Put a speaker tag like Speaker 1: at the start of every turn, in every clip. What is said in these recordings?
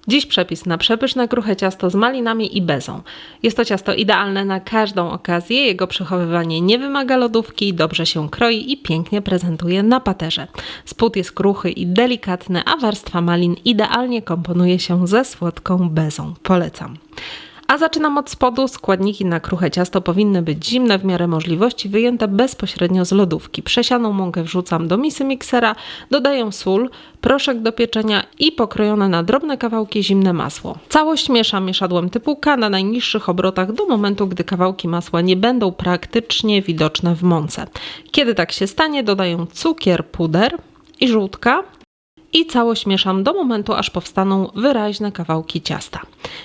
Speaker 1: Dziś przepis na przepyszne kruche ciasto z malinami i bezą. Jest to ciasto idealne na każdą okazję, jego przechowywanie nie wymaga lodówki, dobrze się kroi i pięknie prezentuje na paterze. Spód jest kruchy i delikatny, a warstwa malin idealnie komponuje się ze słodką bezą. Polecam. A zaczynam od spodu. Składniki na kruche ciasto powinny być zimne, w miarę możliwości wyjęte bezpośrednio z lodówki. Przesianą mąkę wrzucam do misy miksera, dodaję sól, proszek do pieczenia i pokrojone na drobne kawałki zimne masło. Całość mieszam mieszadłem typu K na najniższych obrotach do momentu, gdy kawałki masła nie będą praktycznie widoczne w mące. Kiedy tak się stanie, dodaję cukier, puder i żółtka. I całość mieszam do momentu, aż powstaną wyraźne kawałki ciasta.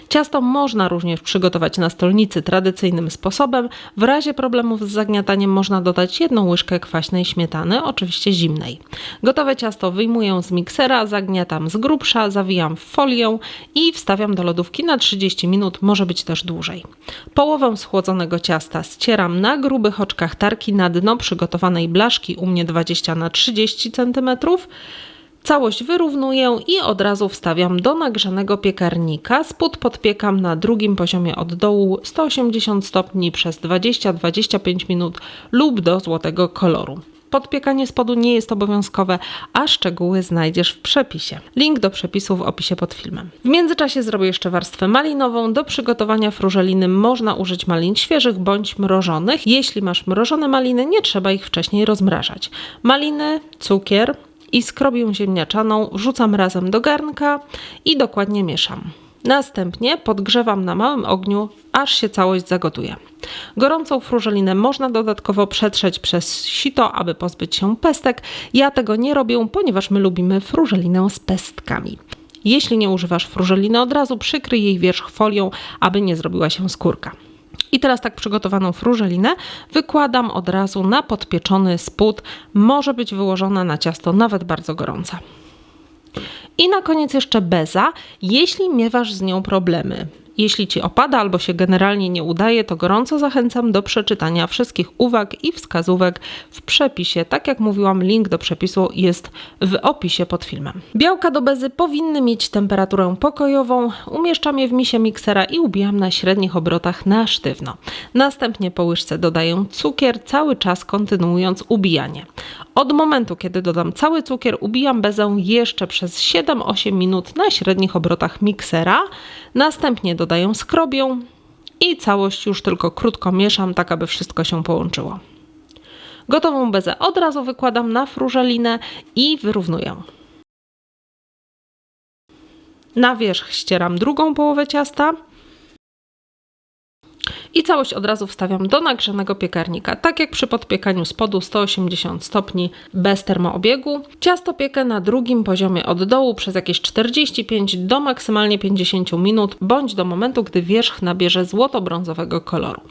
Speaker 1: Ciasto można również przygotować na stolnicy tradycyjnym sposobem. W razie problemów z zagniataniem można dodać 1 łyżkę kwaśnej śmietany, oczywiście zimnej. Gotowe ciasto wyjmuję z miksera, zagniatam z grubsza, zawijam w folię i wstawiam do lodówki na 30 minut, może być też dłużej. Połowę schłodzonego ciasta ścieram na grubych oczkach tarki na dno przygotowanej blaszki, u mnie 20 na 30 cm. Całość wyrównuję i od razu wstawiam do nagrzanego piekarnika. Spód podpiekam na drugim poziomie od dołu 180 stopni przez 20-25 minut lub do złotego koloru. Podpiekanie spodu nie jest obowiązkowe, a szczegóły znajdziesz w przepisie. Link do przepisu w opisie pod filmem. W międzyczasie zrobię jeszcze warstwę malinową. Do przygotowania frużeliny można użyć malin świeżych bądź mrożonych. Jeśli masz mrożone maliny, nie trzeba ich wcześniej rozmrażać. Maliny, cukier i skrobię ziemniaczaną wrzucam razem do garnka i dokładnie mieszam. Następnie podgrzewam na małym ogniu, aż się całość zagotuje. Gorącą frużelinę można dodatkowo przetrzeć przez sito, aby pozbyć się pestek. Ja tego nie robię, ponieważ my lubimy frużelinę z pestkami. Jeśli nie używasz frużeliny od razu, przykryj jej wierzch folią, aby nie zrobiła się skórka. I teraz tak przygotowaną frużelinę wykładam od razu na podpieczony spód. Może być wyłożona na ciasto nawet bardzo gorąca. I na koniec jeszcze beza, jeśli miewasz z nią problemy. Jeśli Ci opada albo się generalnie nie udaje, to gorąco zachęcam do przeczytania wszystkich uwag i wskazówek w przepisie. Tak jak mówiłam, link do przepisu jest w opisie pod filmem. Białka do bezy powinny mieć temperaturę pokojową. Umieszczam je w misie miksera i ubijam na średnich obrotach na sztywno. Następnie po łyżce dodaję cukier, cały czas kontynuując ubijanie. Od momentu, kiedy dodam cały cukier, ubijam bezę jeszcze przez 7-8 minut na średnich obrotach miksera. Następnie dodaję skrobię i całość już tylko krótko mieszam, tak aby wszystko się połączyło. Gotową bezę od razu wykładam na frużelinę i wyrównuję. Na wierzch ścieram drugą połowę ciasta. I całość od razu wstawiam do nagrzanego piekarnika. Tak jak przy podpiekaniu spodu 180 stopni bez termoobiegu. Ciasto piekę na drugim poziomie od dołu przez jakieś 45 do maksymalnie 50 minut, bądź do momentu, gdy wierzch nabierze złoto-brązowego koloru.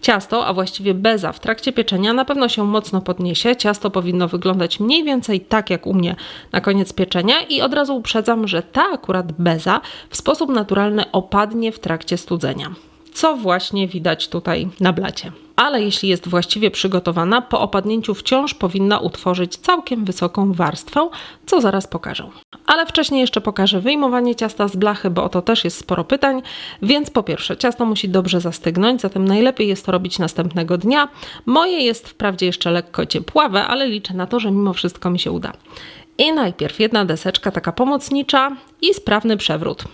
Speaker 1: Ciasto, a właściwie beza w trakcie pieczenia na pewno się mocno podniesie. Ciasto powinno wyglądać mniej więcej tak jak u mnie na koniec pieczenia i od razu uprzedzam, że ta akurat beza w sposób naturalny opadnie w trakcie studzenia. Co właśnie widać tutaj na blacie. Ale jeśli jest właściwie przygotowana, po opadnięciu wciąż powinna utworzyć całkiem wysoką warstwę, co zaraz pokażę. Ale wcześniej jeszcze pokażę wyjmowanie ciasta z blachy, bo o to też jest sporo pytań. Więc po pierwsze, ciasto musi dobrze zastygnąć, zatem najlepiej jest to robić następnego dnia. Moje jest wprawdzie jeszcze lekko ciepławe, ale liczę na to, że mimo wszystko mi się uda. I najpierw jedna deseczka taka pomocnicza i sprawny przewrót.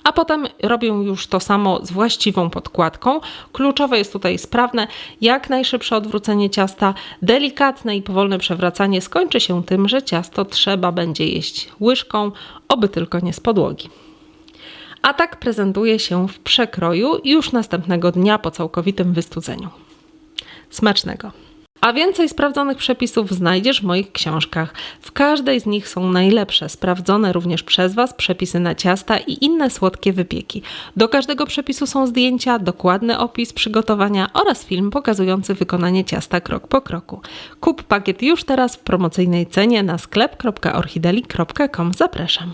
Speaker 1: A potem robię już to samo z właściwą podkładką. Kluczowe jest tutaj sprawne, jak najszybsze odwrócenie ciasta, delikatne i powolne przewracanie skończy się tym, że ciasto trzeba będzie jeść łyżką, oby tylko nie z podłogi. A tak prezentuje się w przekroju już następnego dnia po całkowitym wystudzeniu. Smacznego! A więcej sprawdzonych przepisów znajdziesz w moich książkach. W każdej z nich są najlepsze, sprawdzone również przez Was przepisy na ciasta i inne słodkie wypieki. Do każdego przepisu są zdjęcia, dokładny opis przygotowania oraz film pokazujący wykonanie ciasta krok po kroku. Kup pakiet już teraz w promocyjnej cenie na sklep.orchideli.com. Zapraszam.